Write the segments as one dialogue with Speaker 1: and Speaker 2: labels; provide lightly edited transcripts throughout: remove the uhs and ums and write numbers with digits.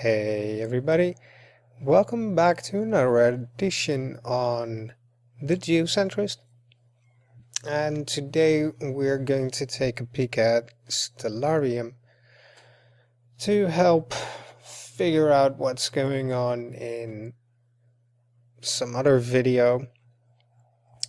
Speaker 1: Hey everybody, welcome back to another edition on The Geocentrist. And today we're going to take a peek at stellarium to help figure out what's going on in some other video.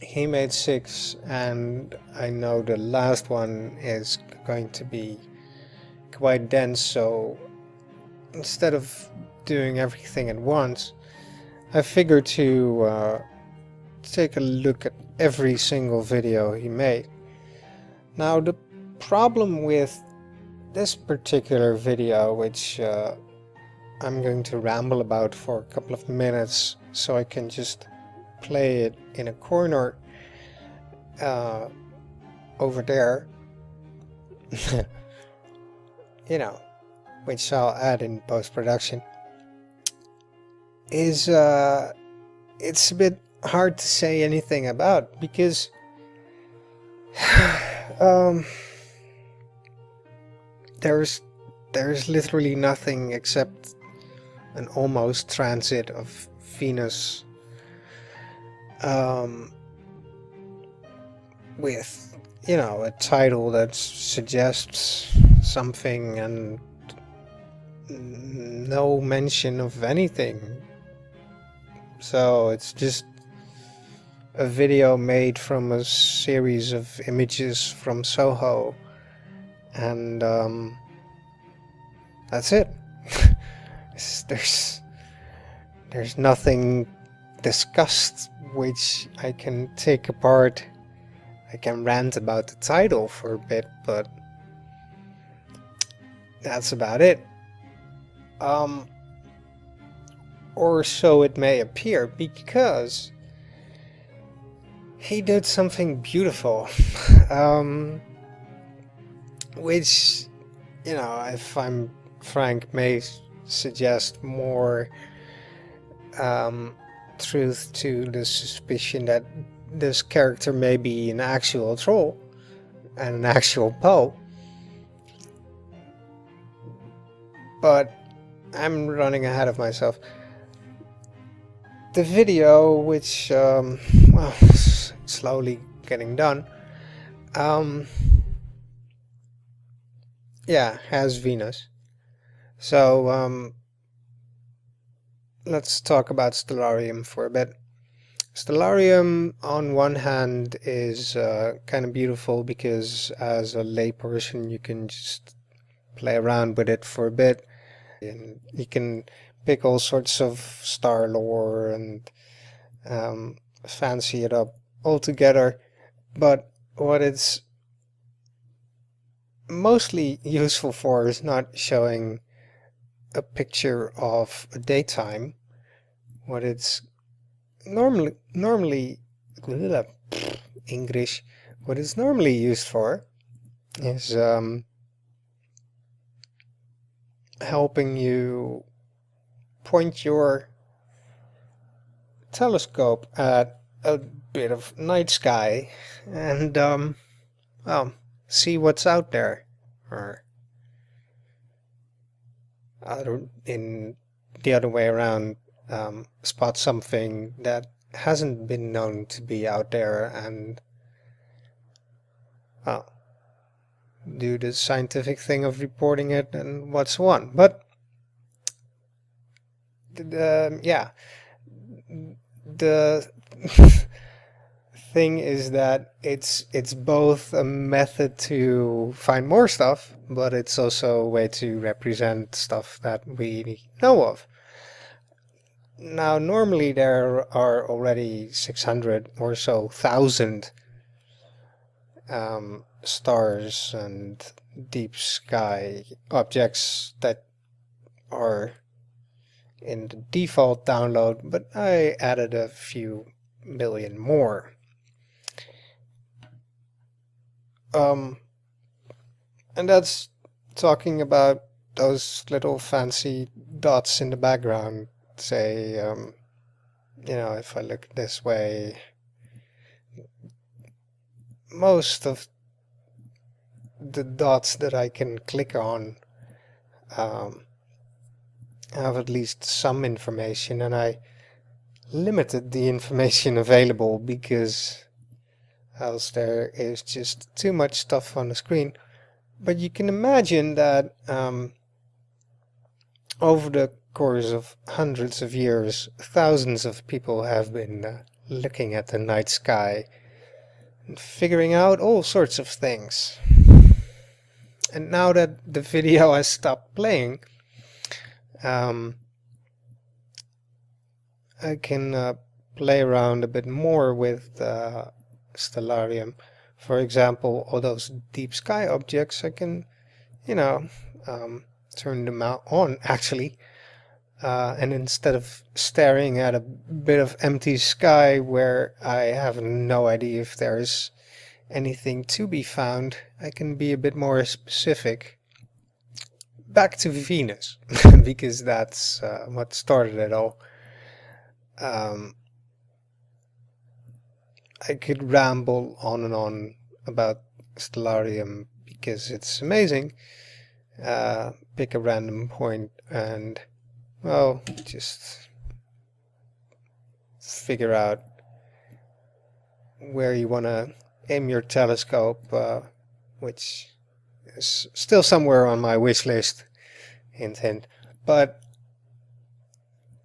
Speaker 1: He made 6 and I know the last one is going to be quite dense, so instead of doing everything at once, I figured to take a look at every single video he made. Now the problem with this particular video, which I'm going to ramble about for a couple of minutes so I can just play it in a corner over there, you know, which I'll add in post-production, is it's a bit hard to say anything about because there's literally nothing except an almost transit of Venus with, you know, a title that suggests something and no mention of anything. So it's just a video made from a series of images from Soho, and that's it. There's nothing discussed which I can take apart. I can rant about the title for a bit, but that's about it. Or so it may appear, because he did something beautiful, which, you know, if I'm frank, may suggest more truth to the suspicion that this character may be an actual troll and an actual Poe. But I'm running ahead of myself. The video, which, well, slowly getting done, yeah, has Venus. So, let's talk about stellarium for a bit. Stellarium, on one hand, is kind of beautiful because as a layperson you can just play around with it for a bit, and you can pick all sorts of star lore and fancy it up altogether. But what it's mostly useful for is not showing a picture of a daytime. What it's normally English, what it's normally used for is helping you point your telescope at a bit of night sky and well, see what's out there, or in the other way around, spot something that hasn't been known to be out there and, well, do the scientific thing of reporting it and what's one. But yeah, the thing is that it's both a method to find more stuff, but it's also a way to represent stuff that we know of. Now, normally there are already 600 or so thousand stars and deep sky objects that are in the default download, but I added a few million more. And that's talking about those little fancy dots in the background. Say, you know, if I look this way, most of the dots that I can click on have at least some information, and I limited the information available because else there is just too much stuff on the screen. But you can imagine that over the course of hundreds of years, thousands of people have been looking at the night sky and figuring out all sorts of things. And now that the video has stopped playing, I can play around a bit more with stellarium. For example, all those deep sky objects, I can, turn them on actually. And instead of staring at a bit of empty sky where I have no idea if there's anything to be found, I can be a bit more specific. Back to Venus, because that's what started it all. I could ramble on and on about stellarium because it's amazing. Pick a random point and, well, just figure out where you want to aim your telescope, which is still somewhere on my wish list, hint hint. But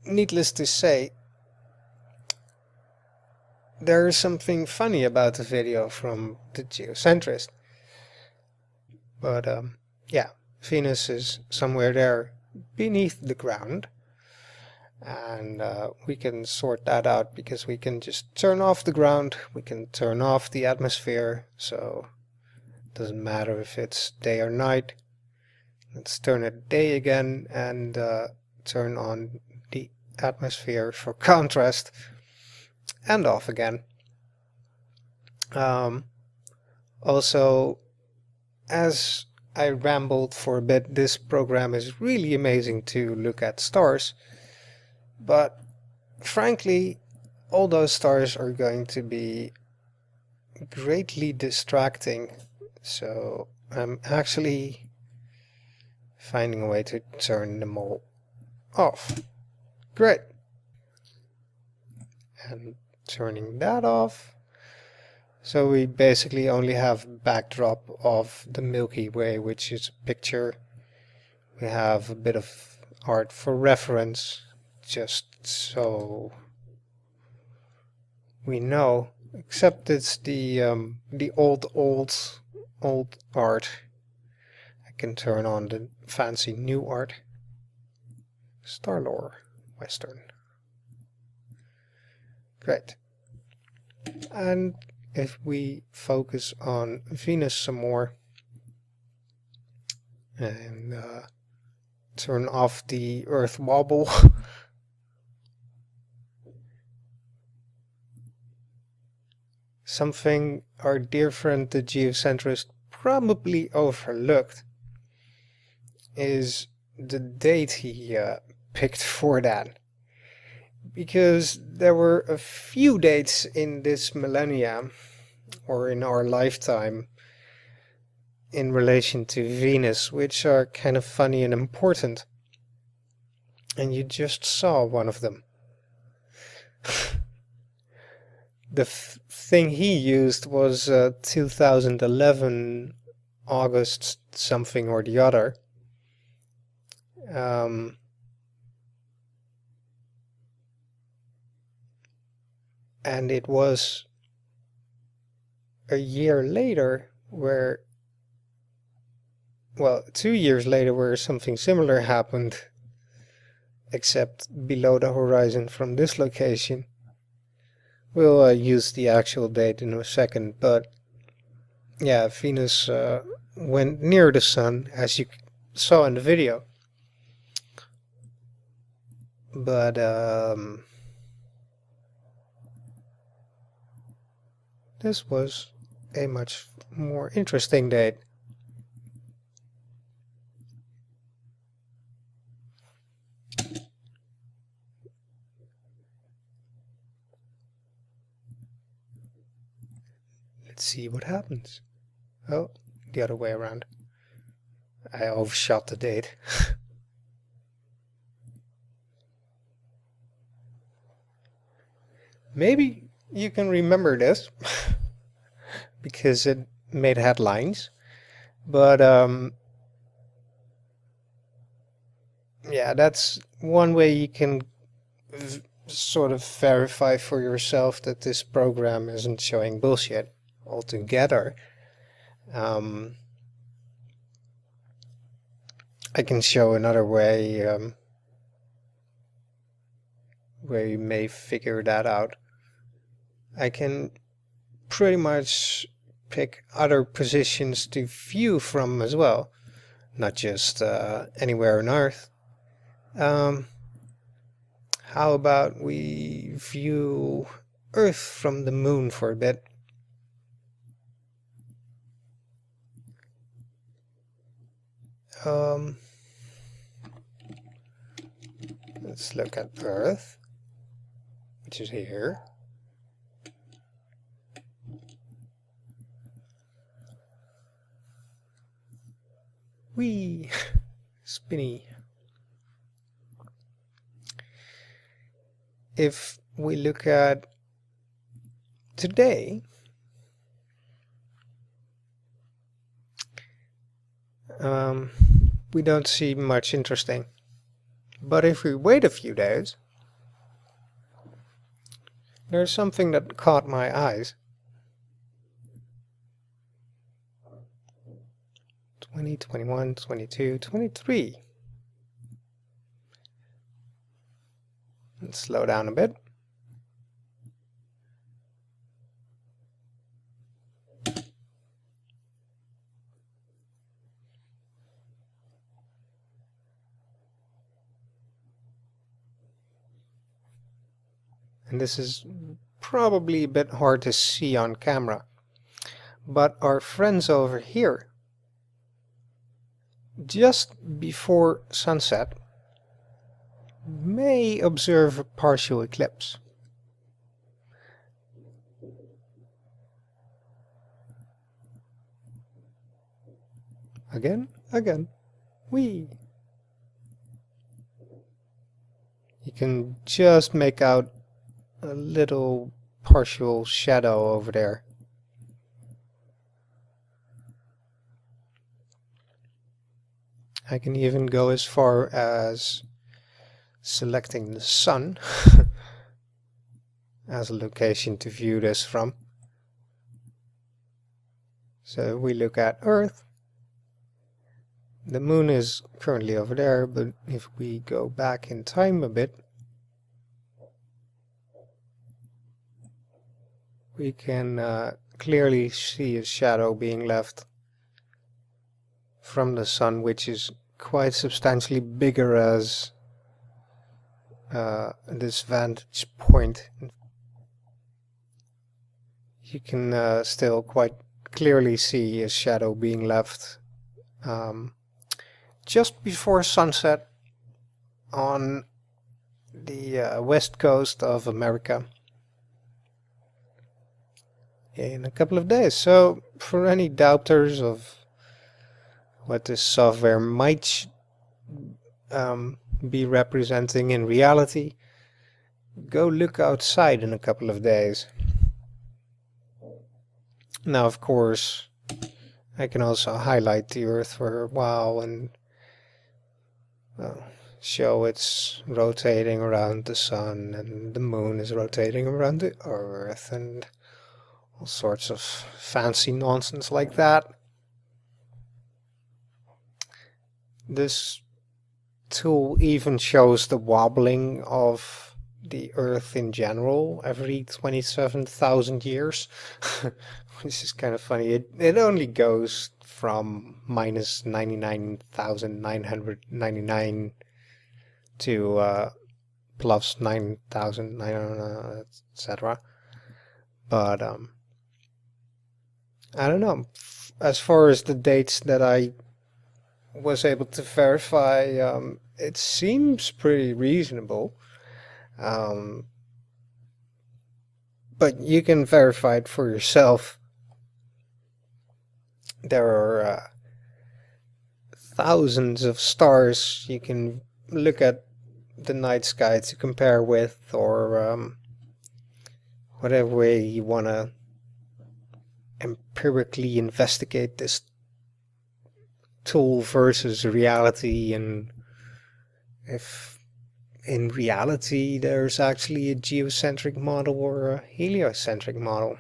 Speaker 1: needless to say, there is something funny about the video from the Geocentrist. But yeah, Venus is somewhere there beneath the ground, and we can sort that out because we can just turn off the ground, we can turn off the atmosphere, so it doesn't matter if it's day or night. Let's turn it day again and turn on the atmosphere for contrast, and off again. Also, as I rambled for a bit, this program is really amazing to look at stars, but frankly, all those stars are going to be greatly distracting, so I'm actually finding a way to turn them all off. Great. And turning that off. So we basically only have a backdrop of the Milky Way, which is a picture. We have a bit of art for reference, just so we know. Except it's the old art. I can turn on the fancy new art. Star Lore Western. Great. And if we focus on Venus some more and turn off the Earth wobble, something our dear friend the Geocentrist probably overlooked is the date he picked for that. Because there were a few dates in this millennia, or in our lifetime, in relation to Venus, which are kind of funny and important. And you just saw one of them. The thing he used was 2011 August something or the other. And it was a year later where, well, 2 years later where something similar happened, except below the horizon from this location. We'll use the actual date in a second, but yeah, Venus went near the Sun, as you saw in the video. But this was a much more interesting date. Let's see what happens. Oh, the other way around. I overshot the date. Maybe you can remember this because it made headlines, but yeah, that's one way you can sort of verify for yourself that this program isn't showing bullshit altogether. I can show another way where you may figure that out. I can pretty much pick other positions to view from as well, not just anywhere on Earth. How about we view Earth from the moon for a bit? Let's look at Earth, which is here. Whee! Spinny. If we look at today, we don't see much interesting. But if we wait a few days, there's something that caught my eyes. 20, 21, 22, 23. Let's slow down a bit. And this is probably a bit hard to see on camera, but our friends over here, just before sunset, may observe a partial eclipse. Again. Whee! You can just make out a little partial shadow over there. I can even go as far as selecting the sun as a location to view this from. So we look at Earth. The moon is currently over there, but if we go back in time a bit, we can clearly see a shadow being left from the sun, which is quite substantially bigger as this vantage point. You can still quite clearly see a shadow being left just before sunset on the west coast of America in a couple of days. So for any doubters of what this software might be representing in reality, go look outside in a couple of days. Now, of course, I can also highlight the Earth for a while and show it's rotating around the sun and the moon is rotating around the Earth and all sorts of fancy nonsense like that. This tool even shows the wobbling of the Earth in general every 27,000 years, which is kind of funny. It only goes from minus 99,999 to plus 9,900, etc. But I don't know. As far as the dates that I was able to verify, it seems pretty reasonable. But you can verify it for yourself. There are thousands of stars you can look at the night sky to compare with, or whatever way you want to empirically investigate this tool versus reality, and if in reality there's actually a geocentric model or a heliocentric model.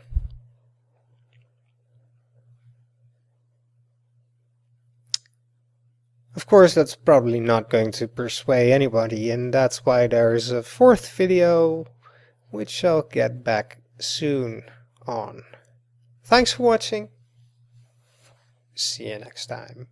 Speaker 1: Of course, that's probably not going to persuade anybody, and that's why there's a fourth video, which I'll get back soon on. Thanks for watching. See you next time.